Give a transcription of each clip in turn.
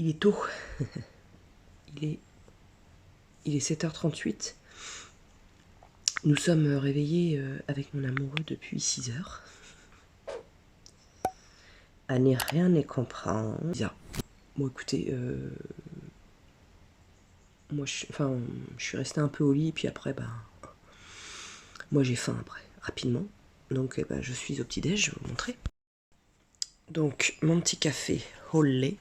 Il est tôt. Il est 7h38. Nous sommes réveillés avec mon amoureux depuis 6h. À n'y rien n'y comprendre. Bizarre. Bon écoutez, moi je suis restée un peu au lit, puis après, moi j'ai faim après, rapidement. Donc je suis au petit-déj, je vais vous montrer. Donc mon petit café au lait,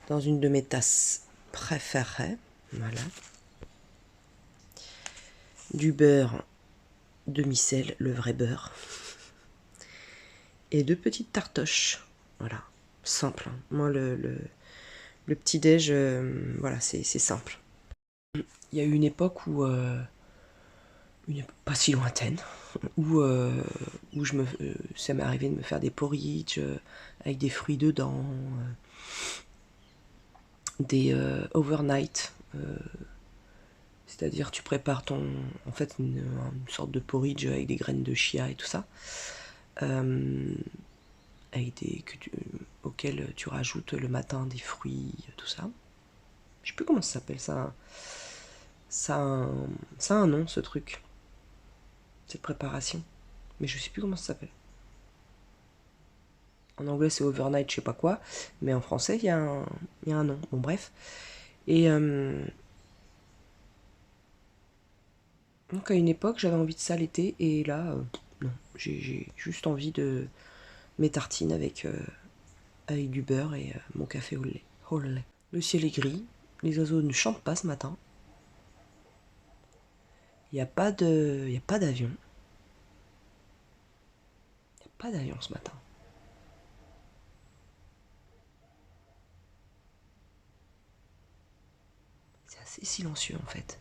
dans une de mes tasses préférées, voilà. Du beurre demi-sel, le vrai beurre. Et 2 petites tartoches, voilà, simple. Hein. Moi le petit-déj, voilà, c'est simple. Il y a eu une époque où, pas si lointaine, où ça m'est arrivé de me faire des porridge avec des fruits dedans, des overnight, c'est-à-dire tu prépares en fait une sorte de porridge avec des graines de chia et tout ça, auxquels tu rajoutes le matin des fruits, tout ça. Je sais plus comment ça s'appelle ça. Ça a un nom, ce truc, cette préparation, mais je sais plus comment ça s'appelle. En anglais c'est overnight, je sais pas quoi, mais en français il y a un nom. Bon bref. Et donc à une époque j'avais envie de ça l'été, et là non, j'ai juste envie de mes tartines avec du beurre et mon café au lait. Oh là là. Le ciel est gris, les oiseaux ne chantent pas ce matin. Il n'y a pas d'avion. Il n'y a pas d'avion ce matin. C'est assez silencieux en fait.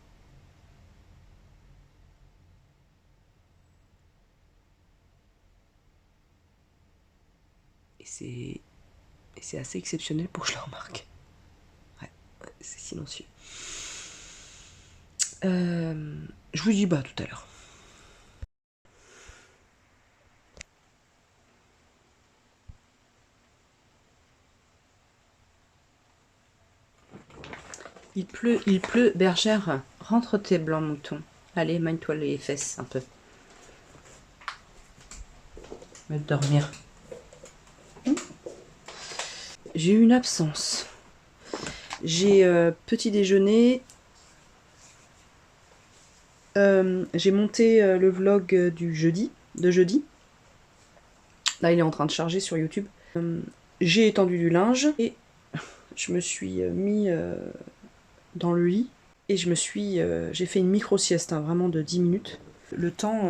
Et c'est assez exceptionnel pour que je le remarque. Ouais, c'est silencieux. Je vous dis tout à l'heure. Il pleut, bergère, rentre tes blancs moutons. Allez, magne-toi les fesses un peu. Va dormir. J'ai eu une absence. J'ai petit déjeuner. J'ai monté le vlog de jeudi. Là, il est en train de charger sur YouTube. J'ai étendu du linge et je me suis mis dans le lit et j'ai fait une micro-sieste, hein, vraiment de 10 minutes. Le temps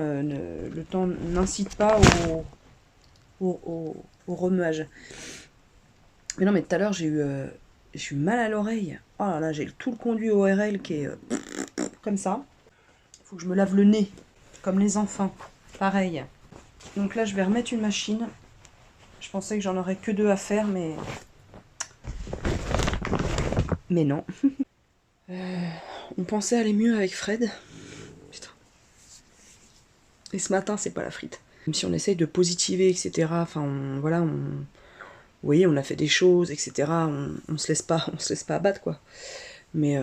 n'incite pas au remuage. Mais non, mais tout à l'heure, j'ai eu mal à l'oreille. Oh là là, j'ai tout le conduit ORL qui est comme ça. Il faut que je me lave le nez, comme les enfants. Pareil. Donc là, je vais remettre une machine. Je pensais que j'en aurais que 2 à faire, mais non. On pensait aller mieux avec Fred. Putain. Et ce matin, c'est pas la frite. Même si on essaye de positiver, etc. Enfin, voilà, vous voyez, on a fait des choses, etc. On se laisse pas abattre, quoi. Mais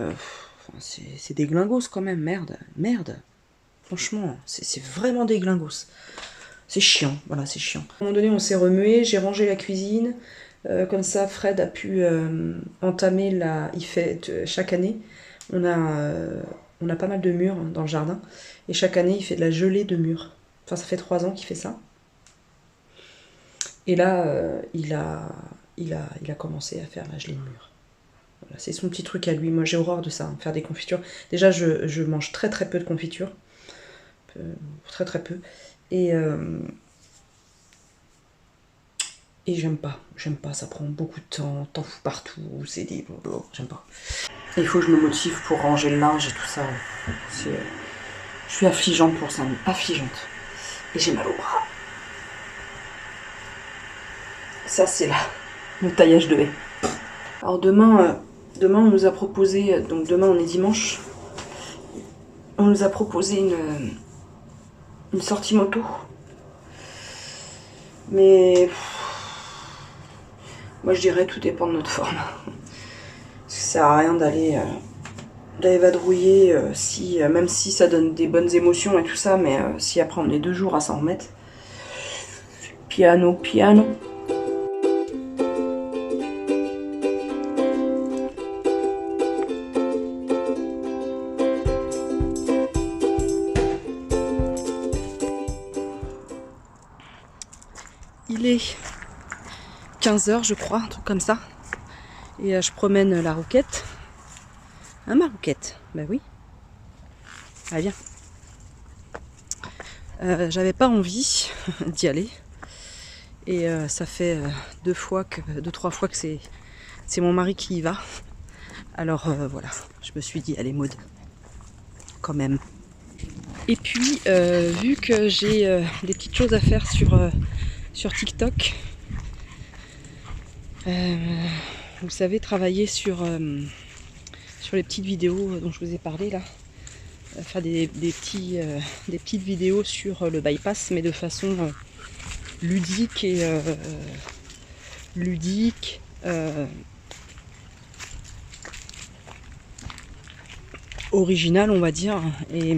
c'est des glingos quand même, merde. Franchement, c'est vraiment des glingos. C'est chiant, voilà, c'est chiant. À un moment donné, on s'est remué, j'ai rangé la cuisine. Comme ça, Fred a pu entamer il fait chaque année, on a pas mal de murs dans le jardin, et chaque année, il fait de la gelée de murs. Enfin, ça fait 3 ans qu'il fait ça. Et là, il a commencé à faire la gelée de murs. Voilà, c'est son petit truc à lui. Moi, j'ai horreur de ça, hein, faire des confitures. Déjà, je mange très très peu de confitures. Très très peu. Et j'aime pas, ça prend beaucoup de temps, t'en fous partout, c'est des... j'aime pas. Il faut que je me motive pour ranger le linge et tout ça. Je suis affligeante pour ça, affligeante. Et j'ai mal au bras. Ça, c'est là, le taillage de haie. Alors demain, on nous a proposé, donc demain on est dimanche, on nous a proposé une sortie moto. Mais moi je dirais tout dépend de notre forme. sert à rien d'aller vadrouiller, même si ça donne des bonnes émotions et tout ça, mais si après on est 2 jours à s'en remettre. Piano, piano. Il est 15 h je crois, un truc comme ça. Et je promène la rouquette. Ah, ma rouquette, bah oui. Ah, viens. J'avais pas envie d'y aller. Et ça fait 2-3 fois que c'est mon mari qui y va. Alors voilà, je me suis dit, allez Maud, quand même. Et puis, vu que j'ai des petites choses à faire sur TikTok, vous savez, travailler sur les petites vidéos dont je vous ai parlé là, faire des petites vidéos sur le bypass, mais de façon ludique et originale, on va dire, et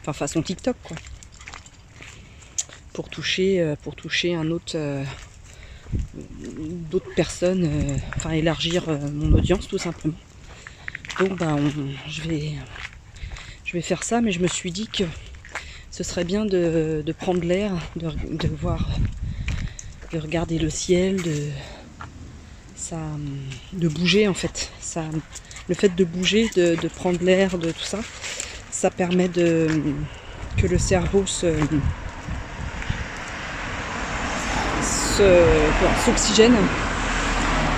enfin façon TikTok quoi, pour toucher un autre d'autres personnes, enfin élargir mon audience tout simplement. Donc bah je vais faire ça, mais je me suis dit que ce serait bien de prendre l'air, de voir, de regarder le ciel, de bouger en fait. Le fait de bouger, de prendre l'air, de tout ça, ça permet que le cerveau s'oxygène,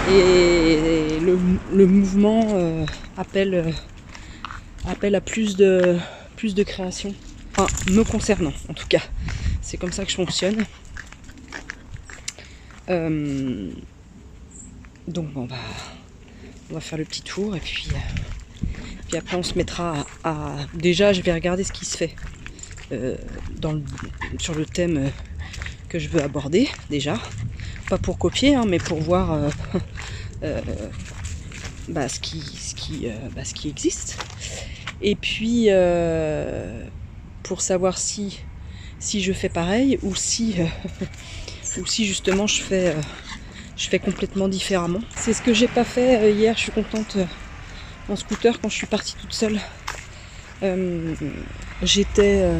et le mouvement appelle à plus de création. Enfin, me concernant en tout cas, c'est comme ça que je fonctionne. Donc bon bah, on va faire le petit tour et puis après on se mettra déjà je vais regarder ce qui se fait sur le thème que je veux aborder déjà, pas pour copier hein, mais pour voir ce qui existe, et puis pour savoir si je fais pareil ou si justement je fais complètement différemment. C'est ce que j'ai pas fait hier. Je suis contente en scooter quand je suis partie toute seule. J'étais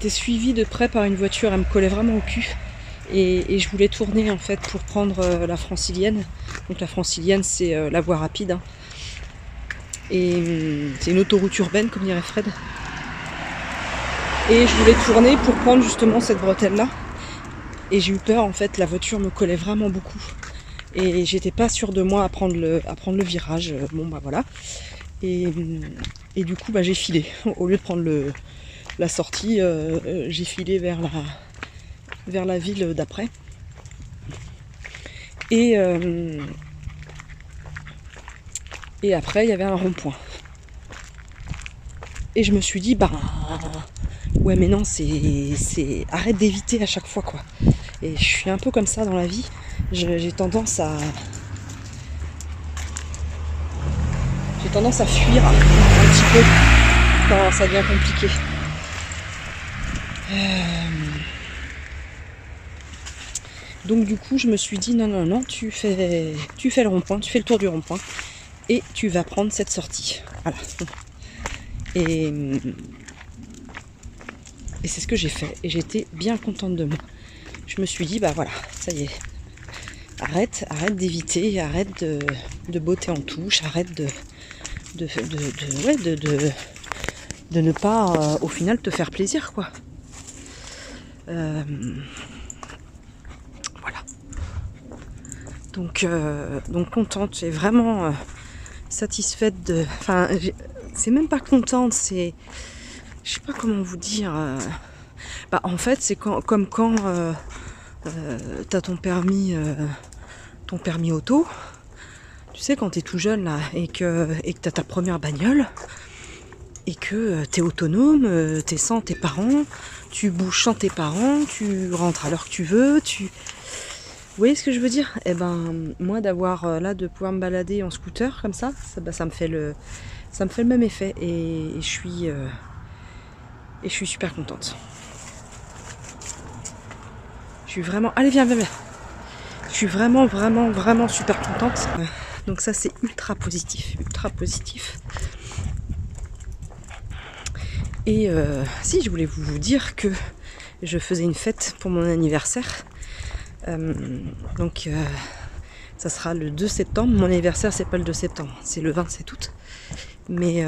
suivie de près par une voiture, elle me collait vraiment au cul. Et je voulais tourner en fait pour prendre la francilienne. Donc la francilienne c'est la voie rapide. Hein. Et c'est une autoroute urbaine comme dirait Fred. Et je voulais tourner pour prendre justement cette bretelle là. Et j'ai eu peur en fait, la voiture me collait vraiment beaucoup. Et j'étais pas sûre de moi à prendre le virage. Bon bah voilà. Et du coup bah j'ai filé. Au lieu de prendre la sortie, j'ai filé vers la ville d'après. Et après il y avait un rond-point. Et je me suis dit bah ouais mais non, c'est arrête d'éviter à chaque fois quoi. Et je suis un peu comme ça dans la vie. J'ai tendance à fuir un petit peu quand ça devient compliqué. Donc du coup je me suis dit non, tu fais le rond-point, tu fais le tour du rond-point et tu vas prendre cette sortie. Voilà. Et c'est ce que j'ai fait et j'étais bien contente de moi. Je me suis dit bah voilà, ça y est. Arrête d'éviter, arrête de botter en touche, arrête de ne pas au final te faire plaisir quoi. Voilà. Donc contente, j'ai vraiment satisfaite de. Enfin, c'est même pas contente, c'est. Je sais pas comment vous dire. Bah en fait c'est comme quand t'as ton permis auto. Tu sais quand t'es tout jeune là et que t'as ta première bagnole et que t'es autonome, t'es sans tes parents, tu bouges sans tes parents, tu rentres à l'heure que tu veux, voyez ce que je veux dire? Eh ben, moi d'avoir là, de pouvoir me balader en scooter comme ça me fait le même effet et je suis super contente. Je suis vraiment... Allez, viens. Je suis vraiment super contente. Donc ça, c'est ultra positif. Et si, je voulais vous dire que je faisais une fête pour mon anniversaire. Donc ça sera le 2 septembre. Mon anniversaire, c'est pas le 2 septembre, c'est le 27 août. Mais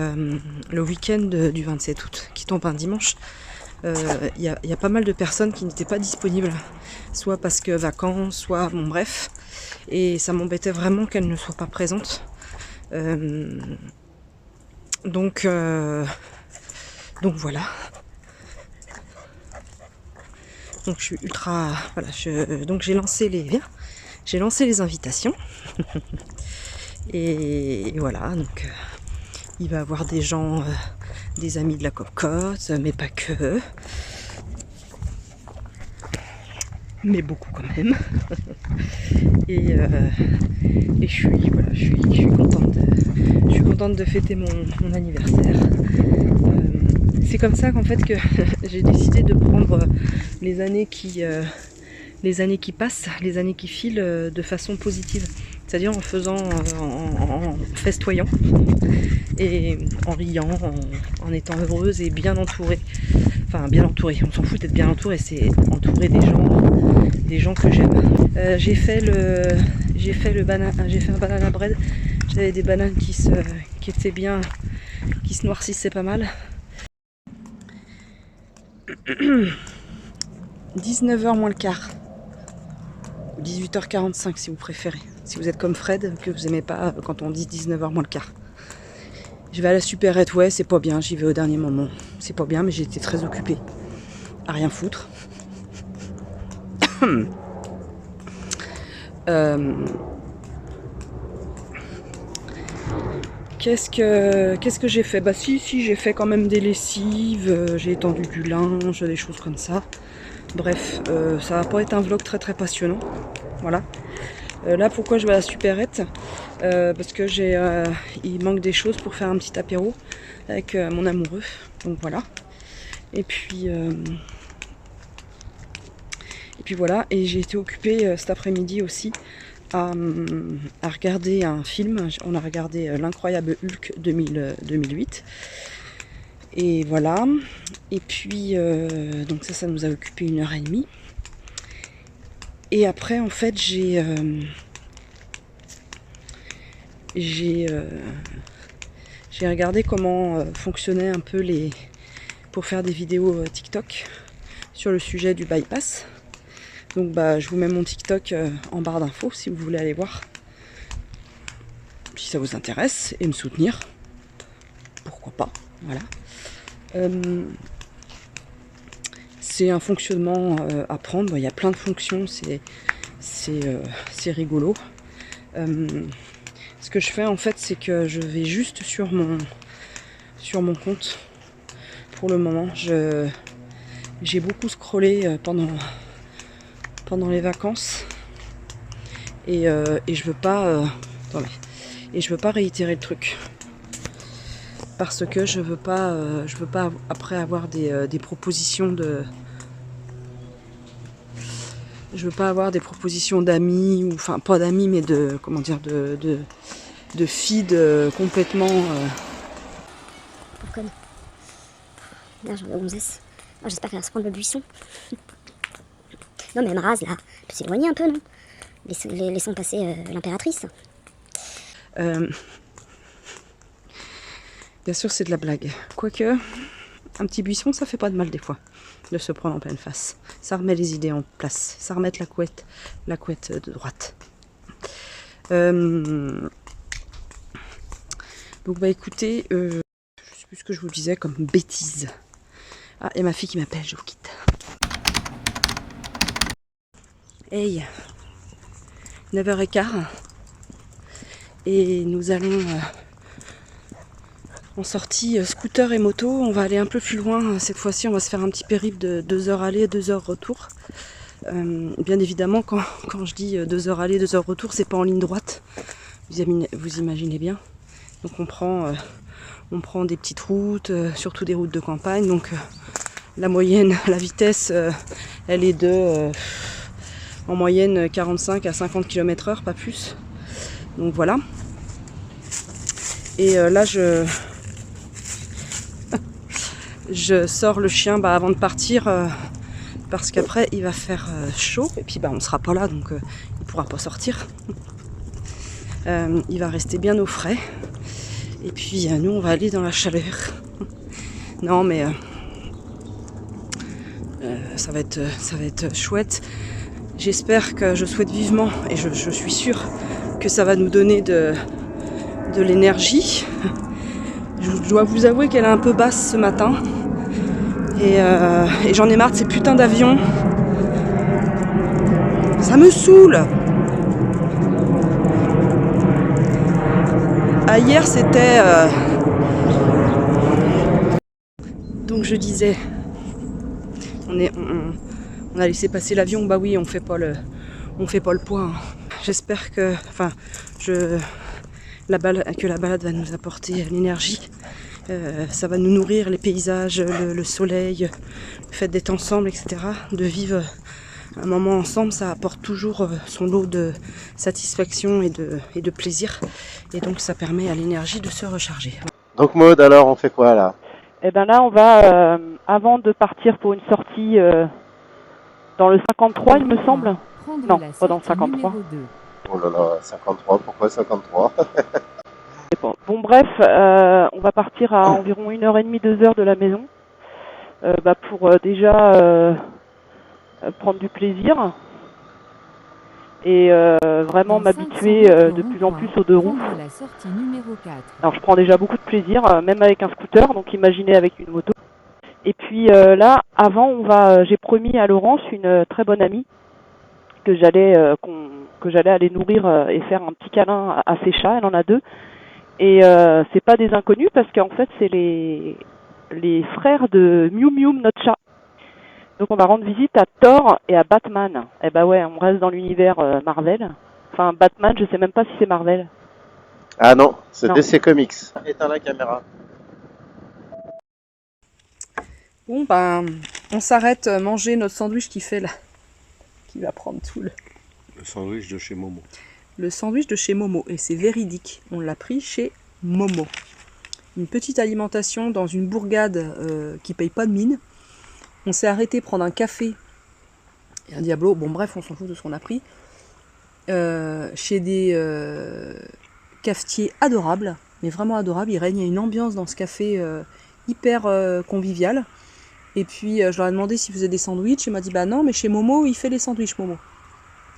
le week-end du 27 août, qui tombe un dimanche, y a pas mal de personnes qui n'étaient pas disponibles, soit parce que vacances, soit bon bref, et ça m'embêtait vraiment qu'elles ne soient pas présentes. Donc voilà. Donc je suis ultra, voilà, donc j'ai lancé les invitations et voilà. Donc il va y avoir des gens, des amis de la cocotte, mais pas que. Mais beaucoup quand même. et je suis contente de fêter mon anniversaire. C'est comme ça qu'en fait que j'ai décidé de prendre les années qui passent, les années qui filent de façon positive. C'est-à-dire en faisant, en festoyant et en riant, en étant heureuse et bien entourée. Enfin, bien entourée, on s'en fout d'être bien entourée, c'est entourer des gens que j'aime. J'ai fait un banana bread. J'avais des bananes qui étaient bien, qui se noircissaient pas mal. 19h moins le quart. 18h45 si vous préférez. Si vous êtes comme Fred, que vous aimez pas quand on dit 19h moins le quart. Je vais à la supérette, ouais, c'est pas bien, j'y vais au dernier moment. C'est pas bien, mais j'ai été très occupée à rien foutre. Qu'est-ce que j'ai fait? Bah si, j'ai fait quand même des lessives, j'ai étendu du linge, des choses comme ça. Bref, ça va pas être un vlog très passionnant. Voilà. Là, pourquoi je vais à la supérette? Parce que il manque des choses pour faire un petit apéro avec mon amoureux. Donc voilà. Et puis voilà. Et j'ai été occupée cet après-midi aussi à regarder un film. On a regardé L'incroyable Hulk 2008. Et voilà. Et puis donc ça nous a occupé 1h30. Et après, en fait, j'ai regardé comment fonctionnaient un peu pour faire des vidéos TikTok sur le sujet du bypass. Donc bah, je vous mets mon TikTok en barre d'infos si vous voulez aller voir. Si ça vous intéresse et me soutenir, pourquoi pas, voilà. C'est un fonctionnement à prendre, il y a plein de fonctions, c'est rigolo. Ce que je fais en fait, c'est que je vais juste sur mon compte. Pour le moment, j'ai beaucoup scrollé pendant les vacances et je veux pas et je veux pas réitérer le truc parce que je veux pas après avoir des propositions d'amis, ou enfin pas d'amis, mais de feed complètement Pour comme là, genre de gonzesse. Oh, j'espère qu'elle va se prendre le buisson. Non mais elle me rase là, elle peut s'éloigner un peu, non? Laissons passer l'impératrice. Bien sûr, c'est de la blague. Quoique, un petit buisson, ça fait pas de mal des fois, de se prendre en pleine face. Ça remet les idées en place. Ça remet la couette de droite. Donc bah écoutez, je sais plus ce que je vous disais comme bêtise. Ah, et ma fille qui m'appelle, je vous quitte. Hey, 9h15. Et nous allons en sortie scooter et moto. On va aller un peu plus loin. Cette fois-ci, on va se faire un petit périple de 2h aller, 2h retour. Bien évidemment, quand je dis 2 heures aller, 2 heures retour, c'est pas en ligne droite. Vous imaginez bien. Donc on prend des petites routes, surtout des routes de campagne. Donc la moyenne, la vitesse, elle est de en moyenne 45 à 50 km/h, pas plus. Donc voilà. Et là je sors le chien avant de partir parce qu'après il va faire chaud et puis on sera pas là, donc il pourra pas sortir. Il va rester bien au frais et puis nous on va aller dans la chaleur. Non mais ça va être chouette. J'espère que, je souhaite vivement et je suis sûre que ça va nous donner de l'énergie. Je dois vous avouer qu'elle est un peu basse ce matin. Et j'en ai marre de ces putains d'avions. Ça me saoule. Hier c'était... Donc je disais... On a laissé passer l'avion, bah oui, on fait pas le point. J'espère que... la balade va nous apporter l'énergie. Ça va nous nourrir, les paysages, le soleil, le fait d'être ensemble, etc. De vivre un moment ensemble, ça apporte toujours son lot de satisfaction et de plaisir. Et donc ça permet à l'énergie de se recharger. Donc Maud, alors on fait quoi là? Eh ben là, on va, avant de partir pour une sortie dans le 53, il me semble. Non, pas dans le 53. Oh là là, 53, pourquoi 53? Bon bref, on va partir à environ 1h30, 2h de la maison pour déjà prendre du plaisir et vraiment m'habituer de plus en plus aux 2 roues. Alors je prends déjà beaucoup de plaisir, même avec un scooter, donc imaginez avec une moto. Et puis là, avant, j'ai promis à Laurence, une très bonne amie, que j'allais aller nourrir et faire un petit câlin à ses chats. Elle en a 2. Et c'est pas des inconnus parce qu'en fait c'est les frères de Miu Miu, notre chat. Donc on va rendre visite à Thor et à Batman. Eh ben ouais, on reste dans l'univers Marvel. Enfin Batman, je sais même pas si c'est Marvel. Ah non, c'est DC Comics. Éteins la caméra. Bon on s'arrête manger notre sandwich qui va prendre tout le sandwich de chez Momo. Le sandwich de chez Momo, et c'est véridique, on l'a pris chez Momo. Une petite alimentation dans une bourgade qui paye pas de mine. On s'est arrêté prendre un café et un Diablo, bon bref, on s'en fout de ce qu'on a pris, chez des cafetiers adorables, mais vraiment adorables. Il règne une ambiance dans ce café hyper convivial. Et puis je leur ai demandé s'ils faisaient des sandwichs, et m'a dit bah non, mais chez Momo, il fait les sandwichs Momo.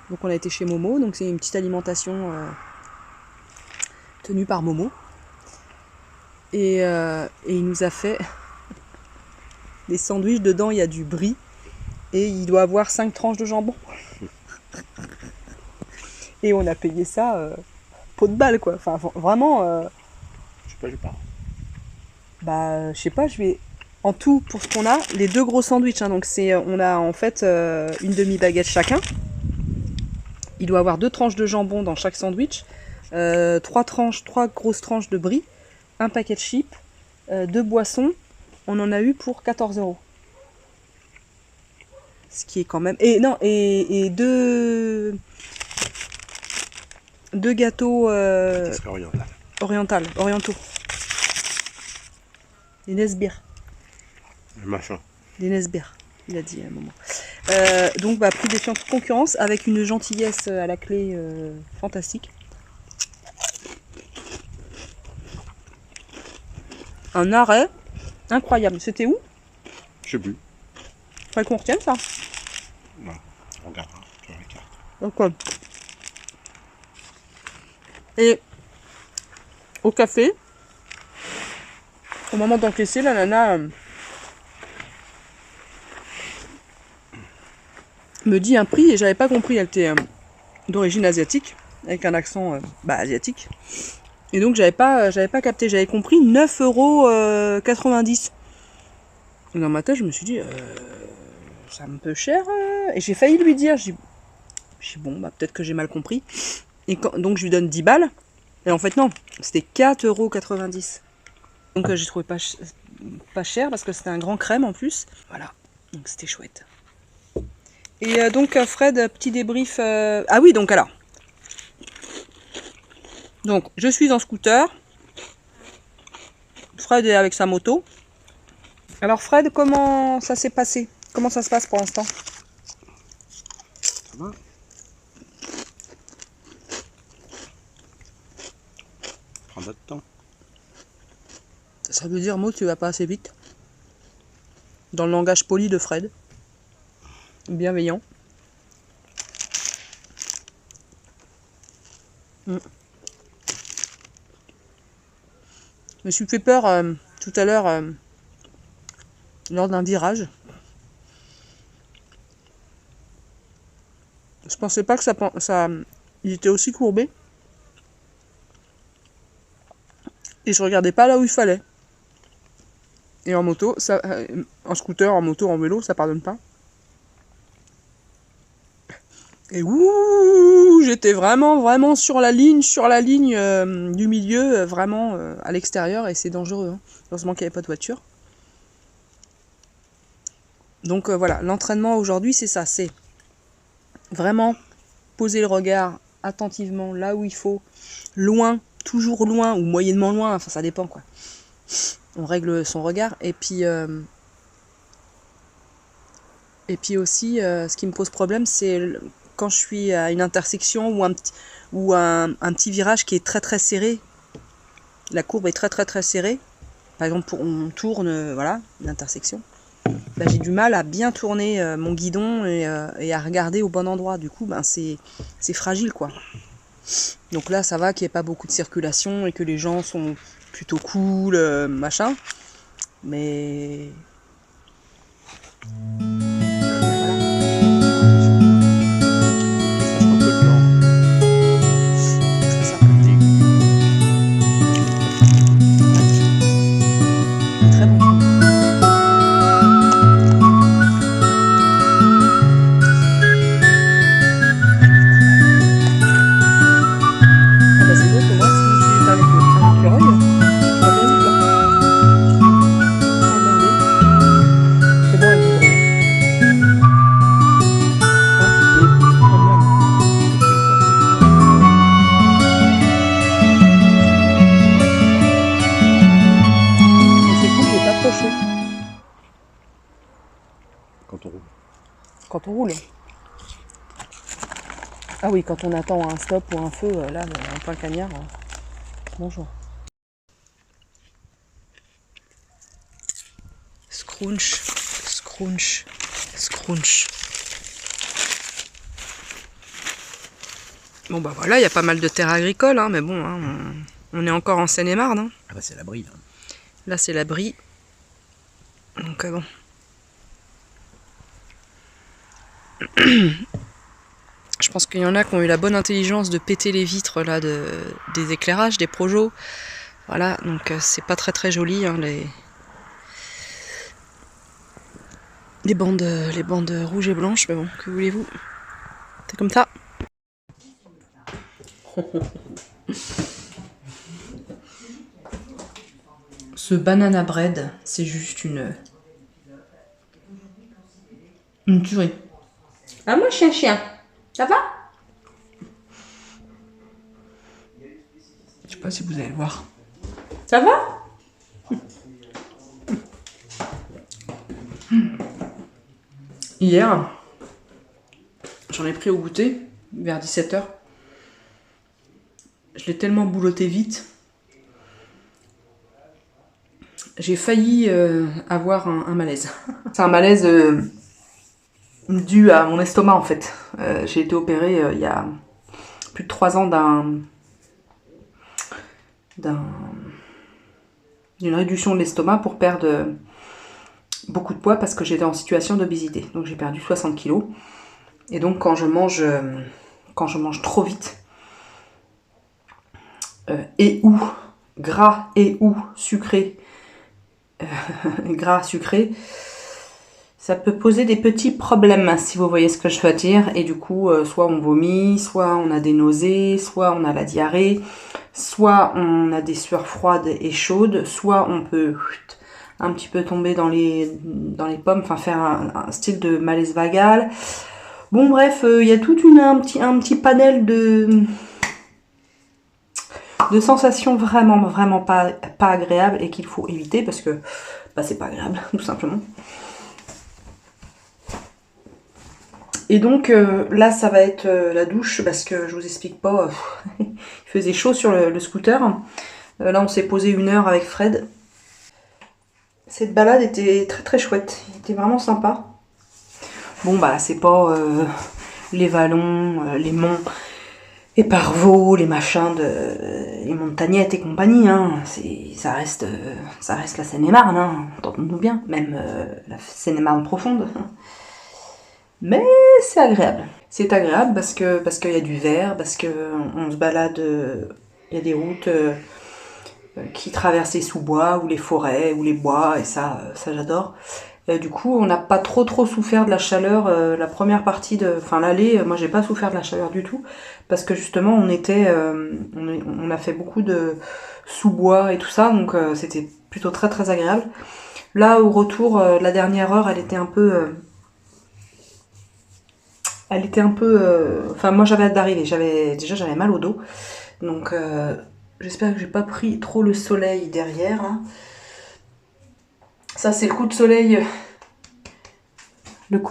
Donc on a été chez Momo, donc c'est une petite alimentation tenue par Momo. Et il nous a fait des sandwichs, dedans il y a du brie, et il doit avoir 5 tranches de jambon. Et on a payé ça pot de balle quoi, enfin vraiment... Je sais pas, j'ai pas. Bah je sais pas, je vais... En tout, pour ce qu'on a, les 2 gros sandwichs, hein, donc on a en fait une demi-baguette chacun. Il doit avoir 2 tranches de jambon dans chaque sandwich, 3 grosses tranches de brie, un paquet de chips, 2 boissons. On en a eu pour 14 €. Ce qui est quand même... Et 2 gâteaux orientaux. Des Nesbires. Des Nesbires, il a dit à un moment. Donc prix défiant toute concurrence avec une gentillesse à la clé fantastique. Un arrêt incroyable. C'était où? Je sais plus. Faudrait qu'on retienne ça. Non, on regardera sur la carte. Donc, et au café, au moment d'encaisser, la nana me dit un prix et j'avais pas compris. Elle était d'origine asiatique, avec un accent asiatique. Et donc j'avais pas capté, j'avais compris 9,90 €. Dans ma tête, je me suis dit, c'est un peu cher. Et j'ai failli lui dire, je dis bon, bah peut-être que j'ai mal compris. Et donc je lui donne 10 balles. Et en fait non, c'était 4,90 €. Donc j'ai trouvé pas cher parce que c'était un grand crème en plus. Voilà, donc c'était chouette. Et donc Fred, petit débrief. Ah oui, donc alors. Donc je suis en scooter. Fred est avec sa moto. Alors Fred, comment ça s'est passé? Comment ça se passe pour l'instant? Ça va. Prends votre temps. Ça veut dire, Maud, tu vas pas assez vite. Dans le langage poli de Fred. Bienveillant. Je me suis fait peur tout à l'heure lors d'un virage. Je pensais pas que il était aussi courbé. Et je regardais pas là où il fallait. Et en moto, en scooter, en moto, en vélo, ça pardonne pas. Et ouh, j'étais vraiment sur la ligne du milieu, vraiment à l'extérieur, et c'est dangereux. Hein. Heureusement qu'il n'y avait pas de voiture. Donc voilà, l'entraînement aujourd'hui, c'est ça, c'est vraiment poser le regard attentivement là où il faut, loin, toujours loin, ou moyennement loin, enfin ça dépend quoi. On règle son regard, et puis aussi, ce qui me pose problème, c'est quand je suis à une intersection ou un petit virage qui est très très serré, la courbe est très très très serrée, par exemple on tourne, voilà, une intersection, bah, j'ai du mal à bien tourner mon guidon et à regarder au bon endroit, du coup ben, c'est fragile quoi. Donc là ça va qu'il n'y ait pas beaucoup de circulation et que les gens sont plutôt cool, machin, mais... Quand on roule. Quand on roule. Ah oui, quand on attend un stop ou un feu, là, en plein cagnard, bonjour. Scrunch, scrunch, scrunch. Bon bah voilà, il y a pas mal de terres agricoles, hein, mais bon, hein, on est encore en Seine-et-Marne. Hein. Ah bah c'est la Brie là. Là c'est la Brie. Donc bon. Je pense qu'il y en a qui ont eu la bonne intelligence de péter les vitres là des éclairages, des projos. Voilà, donc c'est pas très très joli hein, les bandes rouges et blanches, mais bon, que voulez-vous? C'est comme ça. Ce banana bread, c'est juste une tuerie. Ah moi je suis un chien. Ça va? Je sais pas si vous allez le voir. Ça va? Hier, j'en ai pris au goûter, vers 17 h. Je l'ai tellement boulotté vite. J'ai failli avoir un malaise. C'est un malaise dû à mon estomac en fait. J'ai été opérée il y a plus de 3 ans d'une réduction de l'estomac pour perdre beaucoup de poids parce que j'étais en situation d'obésité. Donc j'ai perdu 60 kilos. Et donc quand je mange trop vite, et ou gras et ou sucré, gras sucré, ça peut poser des petits problèmes, si vous voyez ce que je veux dire. Et du coup, soit on vomit, soit on a des nausées, soit on a la diarrhée, soit on a des sueurs froides et chaudes, soit on peut un petit peu tomber dans les pommes, enfin faire un style de malaise vagal. Bon bref, il y a tout un petit panel de sensations vraiment pas agréables et qu'il faut éviter parce que bah, c'est pas agréable, tout simplement. Et donc là ça va être la douche parce que je vous explique pas, il faisait chaud sur le scooter. Là on s'est posé 1 heure avec Fred. Cette balade était très chouette, il était vraiment sympa. Bon bah c'est pas les vallons, les monts, les parvaux, les machins les montagnettes et compagnie, hein. Ça reste la Seine-et-Marne, hein. Entendons-nous bien, même la Seine-et-Marne profonde. Mais c'est agréable. C'est agréable parce qu'il y a du vert, parce qu'on se balade, il y a des routes qui traversent les sous-bois ou les forêts ou les bois, et ça j'adore. Du coup, on n'a pas trop souffert de la chaleur. La première partie enfin l'allée, moi j'ai pas souffert de la chaleur du tout, parce que justement on a fait beaucoup de sous-bois et tout ça, donc c'était plutôt très agréable. Là, au retour, la dernière heure, elle était un peu... enfin moi j'avais hâte d'arriver, j'avais mal au dos, donc j'espère que j'ai pas pris trop le soleil derrière, hein. Ça c'est le coup de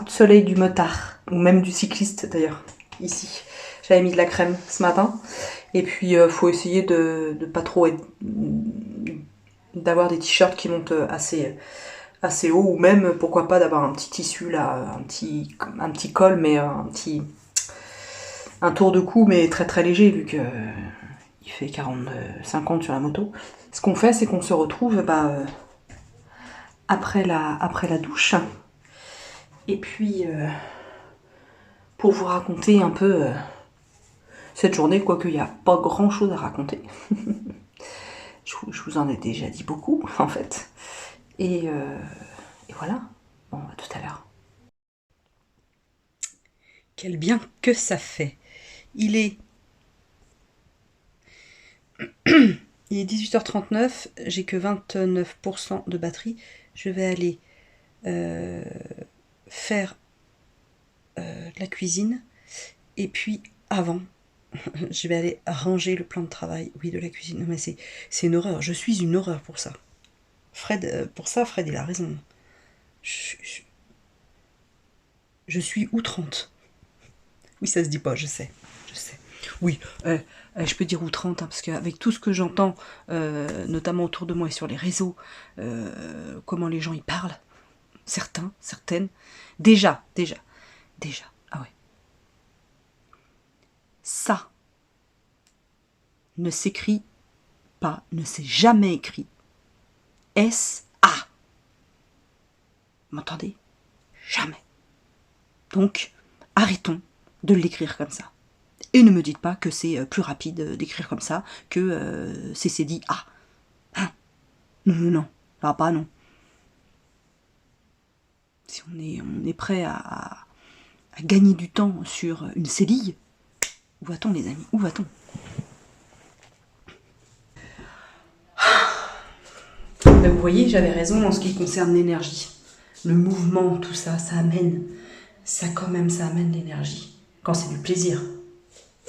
soleil du motard, ou même du cycliste d'ailleurs, ici. J'avais mis de la crème ce matin, et puis faut essayer de pas trop d'avoir des t-shirts qui montent assez haut, ou même pourquoi pas d'avoir un petit tissu là, un petit col, mais un tour de cou, mais très léger, vu que il fait 50 sur la moto. Ce qu'on fait, c'est qu'on se retrouve après la douche, et puis pour vous raconter un peu cette journée, quoique il n'y a pas grand chose à raconter. je vous en ai déjà dit beaucoup en fait, et voilà. Bon, à tout à l'heure. Quel bien que ça fait. Il est 18h39, j'ai que 29% de batterie. Je vais aller faire de la cuisine. Et puis, avant, je vais aller ranger le plan de travail. Oui, de la cuisine. Non, mais c'est une horreur. Je suis une horreur pour ça. Fred, Fred, il a raison. Je suis outrante. Oui, ça se dit pas, je sais. Oui, je peux dire outrante, hein, parce qu'avec tout ce que j'entends, notamment autour de moi et sur les réseaux, comment les gens y parlent, certaines, déjà, ah ouais. Ça ne s'écrit pas, ne s'est jamais écrit. S-A. Vous m'entendez? Jamais. Donc, arrêtons de l'écrire comme ça. Et ne me dites pas que c'est plus rapide d'écrire comme ça que c'est dit A. Hein? Non. Là, pas non. Si on est prêt à gagner du temps sur une cédille, où va-t-on les amis? Où va-t-on? Vous voyez, j'avais raison en ce qui concerne l'énergie. Le mouvement, tout ça, ça amène l'énergie. Quand c'est du plaisir.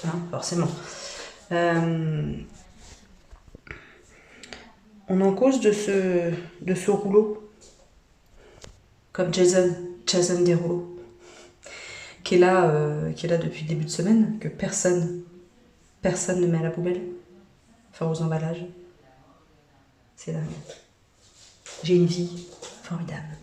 Hein, forcément. On en cause de ce rouleau. Comme Jason Derulo, qui est là depuis le début de semaine, que personne ne met à la poubelle, enfin aux emballages. C'est dingue. J'ai une vie formidable.